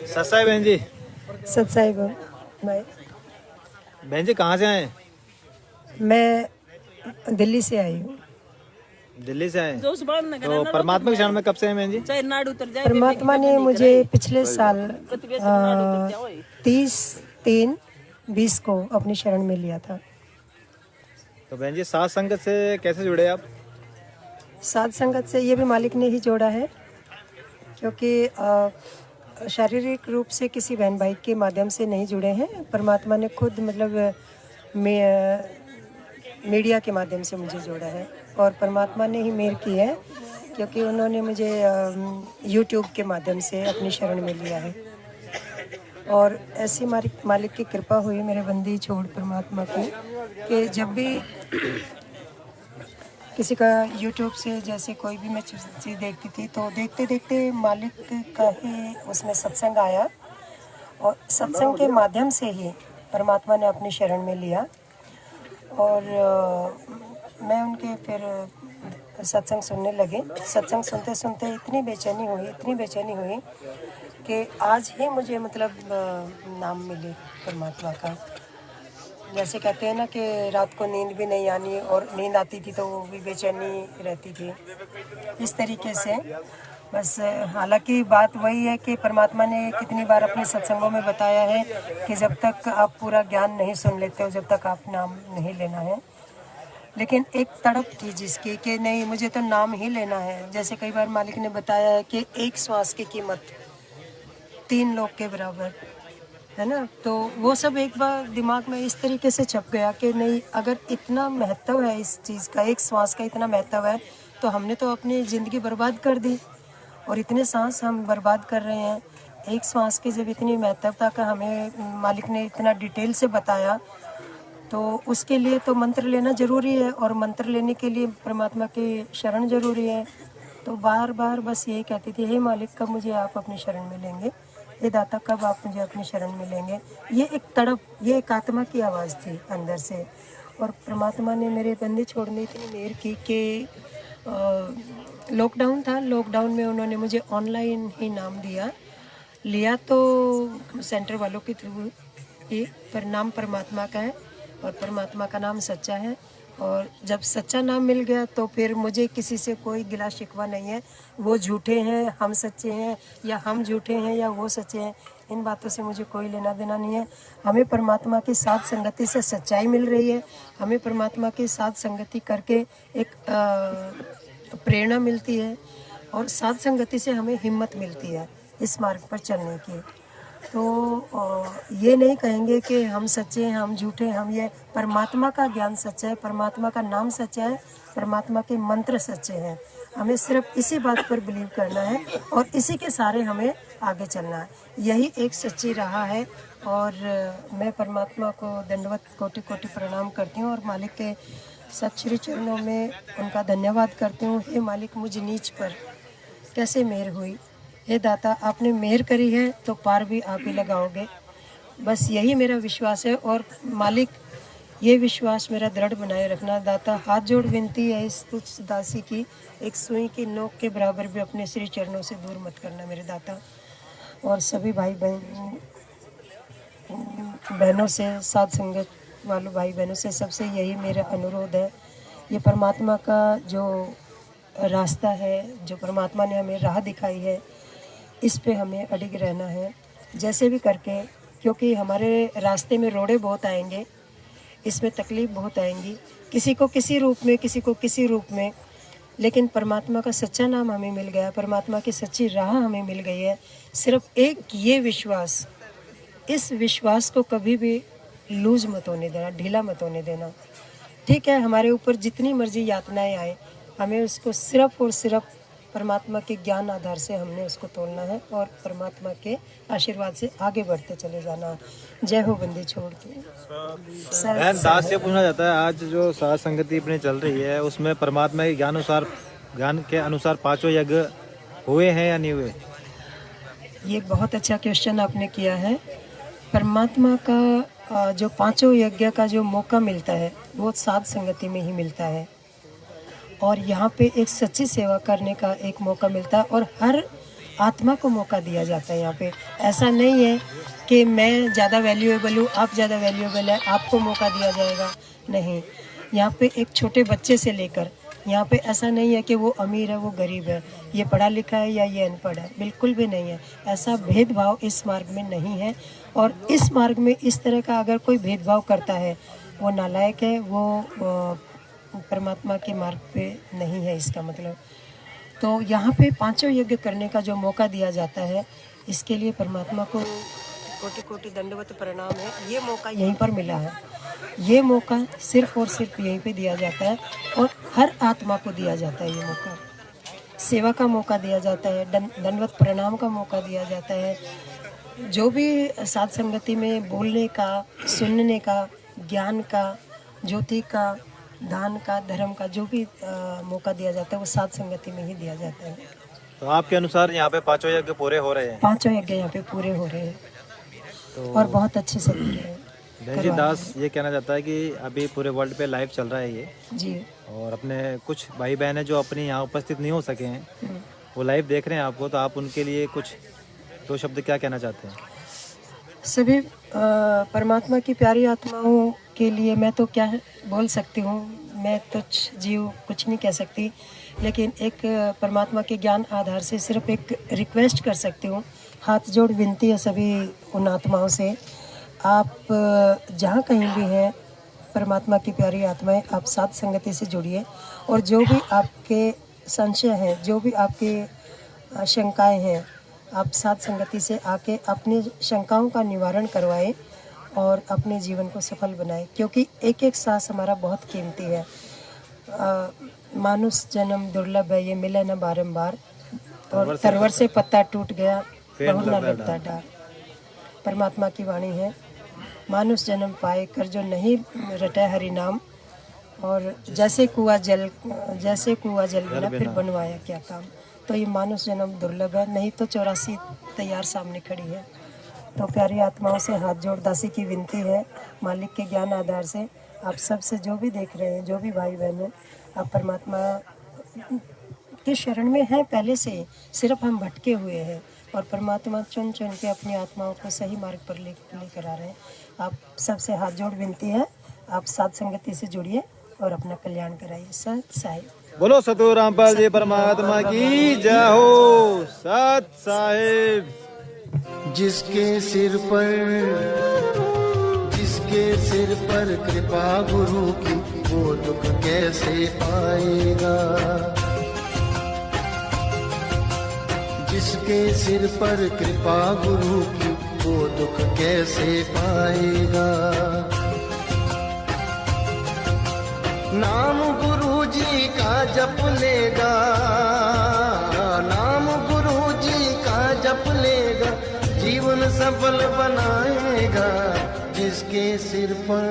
सत्साई बहन जी। सत्साई भाई। बहन जी कहाँ से आए? मैं दिल्ली से आई हूँ। दिल्ली से आए तो परमात्मा के शरण में कब से हैं बहन जी? परमात्मा ने मुझे पिछले साल 30/3/20 को अपनी शरण में लिया था। तो बहन जी साथ संगत से कैसे जुड़े आप? साथ संगत से ये भी मालिक ने ही जोड़ा है, क्योंकि शारीरिक रूप से किसी बहन भाई के माध्यम से नहीं जुड़े हैं। परमात्मा ने खुद मतलब मीडिया के माध्यम से मुझे जोड़ा है, और परमात्मा ने ही मेहर की है, क्योंकि उन्होंने मुझे यूट्यूब के माध्यम से अपनी शरण में लिया है। और ऐसी मालिक की कृपा हुई मेरे बंदी छोड़ परमात्मा की, कि जब भी किसी का यूट्यूब से जैसे कोई भी मैं चीज़ देखती थी, तो देखते देखते मालिक का ही उसमें सत्संग आया, और सत्संग के माध्यम से ही परमात्मा ने अपनी शरण में लिया। और मैं उनके फिर सत्संग सुनने लगे। सत्संग सुनते सुनते इतनी बेचैनी हुई कि आज ही मुझे मतलब नाम मिले परमात्मा का। जैसे कहते हैं ना कि रात को नींद भी नहीं आनी, और नींद आती थी तो वो भी बेचैनी रहती थी। इस तरीके से बस, हालांकि बात वही है कि परमात्मा ने कितनी बार अपने सत्संगों में बताया है कि जब तक आप पूरा ज्ञान नहीं सुन लेते हो, जब तक आप नाम नहीं लेना है। लेकिन एक तड़प थी जिसकी कि नहीं, मुझे तो नाम ही लेना है। जैसे कई बार मालिक ने बताया है कि एक श्वास की कीमत 3 लोग के बराबर है ना। तो वो सब एक बार दिमाग में इस तरीके से छप गया कि नहीं, अगर इतना महत्व है इस चीज़ का, एक श्वास का इतना महत्व है, तो हमने तो अपनी ज़िंदगी बर्बाद कर दी, और इतने सांस हम बर्बाद कर रहे हैं। एक श्वास की जब इतनी महत्वता का हमें मालिक ने इतना डिटेल से बताया, तो उसके लिए तो मंत्र लेना ज़रूरी है, और मंत्र लेने के लिए परमात्मा की शरण ज़रूरी है। तो बार बार बस यही कहती थी, हे मालिक, कब मुझे आप अपनी शरण में लेंगे? हे दाता, कब आप मुझे अपनी शरण में लेंगे? ये एक तड़प, ये एक आत्मा की आवाज़ थी अंदर से। और परमात्मा ने मेरे बंदी छोड़ने इतनी मेहर की कि लॉकडाउन था, लॉकडाउन में उन्होंने मुझे ऑनलाइन ही नाम लिया तो सेंटर वालों के थ्रू ही, पर नाम परमात्मा का है, और परमात्मा का नाम सच्चा है। और जब सच्चा नाम मिल गया तो फिर मुझे किसी से कोई गिला शिकवा नहीं है। वो झूठे हैं, हम सच्चे हैं, या हम झूठे हैं या वो सच्चे हैं, इन बातों से मुझे कोई लेना देना नहीं है। हमें परमात्मा की साथ संगति से सच्चाई मिल रही है। हमें परमात्मा की साथ संगति करके एक प्रेरणा मिलती है, और साथ संगति से हमें हिम्मत मिलती है इस मार्ग पर चलने की। तो ये नहीं कहेंगे कि हम सच्चे हैं, हम झूठे हैं। हम ये परमात्मा का ज्ञान सच्चा है, परमात्मा का नाम सच्चा है, परमात्मा के मंत्र सच्चे हैं। हमें सिर्फ इसी बात पर बिलीव करना है, और इसी के सारे हमें आगे चलना है। यही एक सच्ची राह है। और मैं परमात्मा को दंडवत कोटि कोटि प्रणाम करती हूँ, और मालिक के सत श्री चरणों में उनका धन्यवाद करती हूँ। हे मालिक, मुझ नीच पर कैसे मेहर हुई। हे दाता, आपने मेहर करी है तो पार भी आप ही लगाओगे। बस यही मेरा विश्वास है, और मालिक ये विश्वास मेरा दृढ़ बनाए रखना। दाता, हाथ जोड़ विनती है इस तुच्छ दासी की, एक सुई की नोक के बराबर भी अपने श्री चरणों से दूर मत करना मेरे दाता। और सभी भाई बहनों से, साथ संगत वालों भाई बहनों से, सबसे यही मेरा अनुरोध है। ये परमात्मा का जो रास्ता है, जो परमात्मा ने हमें राह दिखाई है, इस पे हमें अडिग रहना है जैसे भी करके, क्योंकि हमारे रास्ते में रोड़े बहुत आएंगे, इसमें तकलीफ़ बहुत आएंगी, किसी को किसी रूप में, किसी को किसी रूप में। लेकिन परमात्मा का सच्चा नाम हमें मिल गया, परमात्मा की सच्ची राह हमें मिल गई है। सिर्फ एक ये विश्वास, इस विश्वास को कभी भी लूज मत होने देना, ढीला मत होने देना। ठीक है, हमारे ऊपर जितनी मर्जी यातनाएं आए, हमें उसको सिर्फ और सिर्फ परमात्मा के ज्ञान आधार से हमने उसको तोड़ना है, और परमात्मा के आशीर्वाद से आगे बढ़ते चले जाना। जय हो बंदी छोड़ के। बहन, दास से पूछना चाहता है, आज जो साथ संगति अपनी चल रही है, उसमें परमात्मा के ज्ञान के अनुसार 5 यज्ञ हुए हैं या नहीं हुए? ये बहुत अच्छा क्वेश्चन आपने किया है। परमात्मा का जो 5 यज्ञ का जो मौका मिलता है, वो साथ संगति में ही मिलता है, और यहाँ पे एक सच्ची सेवा करने का एक मौका मिलता है। और हर आत्मा को मौका दिया जाता है यहाँ पे। ऐसा नहीं है कि मैं ज़्यादा वैल्यूएबल हूँ, आप ज़्यादा वैल्यूएबल है, आपको मौका दिया जाएगा, नहीं। यहाँ पे एक छोटे बच्चे से लेकर, यहाँ पे ऐसा नहीं है कि वो अमीर है वो गरीब है, ये पढ़ा लिखा है या ये अनपढ़ है, बिल्कुल भी नहीं है। ऐसा भेदभाव इस मार्ग में नहीं है। और इस मार्ग में इस तरह का अगर कोई भेदभाव करता है वो नालायक है, वो परमात्मा के मार्ग पे नहीं है, इसका मतलब। तो यहाँ पे पांचों यज्ञ करने का जो मौका दिया जाता है, इसके लिए परमात्मा को कोटि कोटि दंडवत प्रणाम है। ये मौका यहीं पर मिला है, ये मौका सिर्फ और सिर्फ यहीं पे दिया जाता है और हर आत्मा को दिया जाता है। ये मौका सेवा का मौका दिया जाता है, दंडवत प्रणाम का मौका दिया जाता है। जो भी साध संगति में बोलने का, सुनने का, ज्ञान का, ज्योति का, दान का, धर्म का जो भी मौका दिया जाता है वो साध संगति में ही दिया जाता है। तो आपके अनुसार यहाँ पे पांचों यज्ञ पूरे हो रहे हैं? पांचों यज्ञ यहाँ पे पूरे हो रहे हैं तो और बहुत अच्छे से हो रहे हैं। धनजी दास ये कहना चाहता है कि अभी पूरे वर्ल्ड पे लाइव चल रहा है ये जी, और अपने कुछ भाई बहन है जो अपने यहाँ उपस्थित नहीं हो सके हैं, वो लाइव देख रहे हैं आपको, तो आप उनके लिए कुछ दो शब्द क्या कहना चाहते हैं? सभी परमात्मा की प्यारी आत्माओं के लिए मैं तो क्या बोल सकती हूँ, मैं तो जीव कुछ नहीं कह सकती, लेकिन एक परमात्मा के ज्ञान आधार से सिर्फ एक रिक्वेस्ट कर सकती हूँ, हाथ जोड़ विनती है सभी उन आत्माओं से, आप जहाँ कहीं भी हैं, परमात्मा की प्यारी आत्माएं, आप साध संगति से जुड़िए और जो भी आपके संशय हैं, जो भी आपके शंकाएं हैं, आप साध संगति से आके अपनी शंकाओं का निवारण करवाएं और अपने जीवन को सफल बनाएं, क्योंकि एक एक सांस हमारा बहुत कीमती है। मानुष जन्म दुर्लभ है, ये मिले न बारंबार, और तरवर से पत्ता टूट गया बहु न लगता डार। परमात्मा की वाणी है, मानुष जन्म पाए कर जो नहीं रटे हरि नाम, और जैसे कुआं जल बिना फिर बनवाया क्या काम। तो ये मानुष जन्म दुर्लभ है, नहीं तो 84 तैयार सामने खड़ी है। तो प्यारी आत्माओं से हाथ जोड़ दासी की विनती है, मालिक के ज्ञान आधार से आप सब से जो भी देख रहे हैं, जो भी भाई बहन हैं, आप परमात्मा के शरण में हैं पहले से ही, सिर्फ हम भटके हुए हैं और परमात्मा चुन चुन के अपनी आत्माओं को सही मार्ग पर लेकर आ रहे हैं। आप सबसे हाथ जोड़ विनती है, आप साध संगति से जुड़िए और अपना कल्याण कराइए। सत साहिब बोलो सतगुरु रामपाल जी परमात्मा की जय हो। सत साहिब। जिसके सिर पर कृपा गुरु की, वो दुख कैसे पाएगा। जिसके सिर पर कृपा गुरु की, वो दुख कैसे पाएगा। नाम गुरु जी का जप लेगा, नाम गुरु जी का जप लेगा, जीवन सफल बनाएगा। जिसके सिर पर